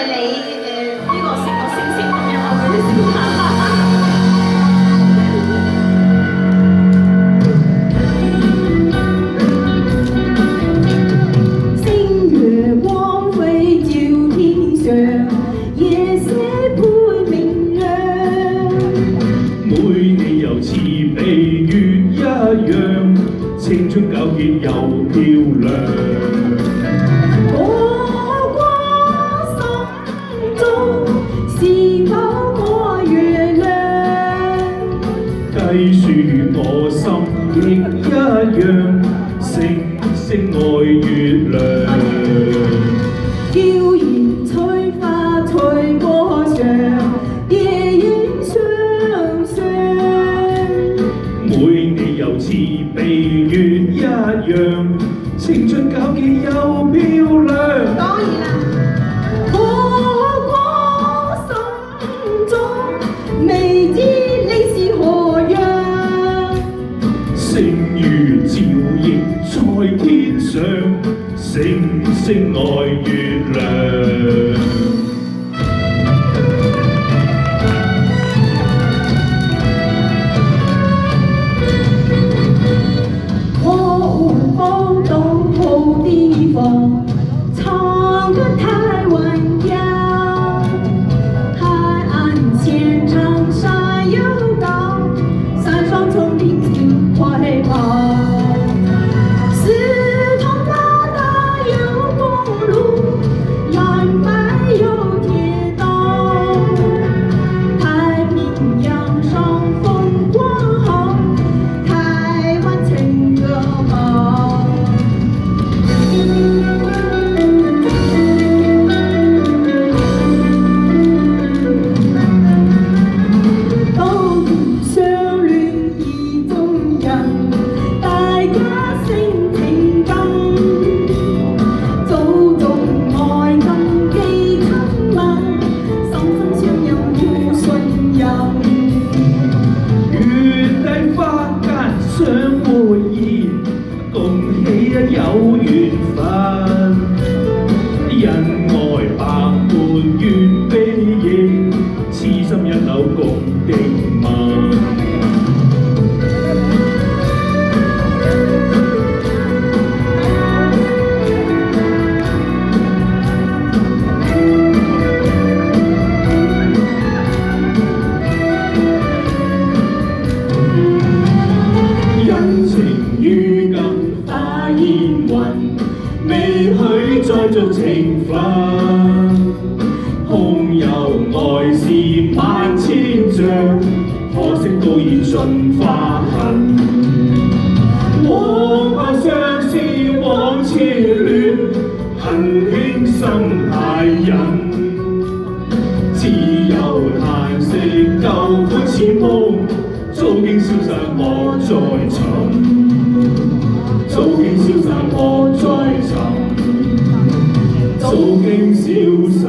你呢個成個星星咁樣，我俾你笑下。星月光輝照天上，夜色配明亮。每你又似比月一樣，青春皎潔又漂亮。我光心中是否過月亮？計算我心亦一樣，星星愛月亮。飄然吹花吹過牆，夜影雙雙。每你又似比月一樣，青春皎潔又漂亮。當然啦，我光心中未知你是何樣。星如照映在天上，星星愛月亮。我們跑到好地方，唱歌太溫柔，海岸線上山又高，山上叢林盡快跑。四通八達有公路，藍白有鐵道，太平洋上風光好，台灣情歌好。都相戀意中人，大家性情感，祖宗愛更記親吻，心心相印互信任。月底花間相會意，恭喜有緣分。恩愛百般願悲喜，痴心一縷共定吻。人情於今化煙雲，未許再續情分。空有愛是萬千丈，可惜都已盡化痕。往後相思往痴戀，恨輕心太忍。只有嘆息舊歡似夢，早經消散莫再尋，早經消散莫再尋，早經消散。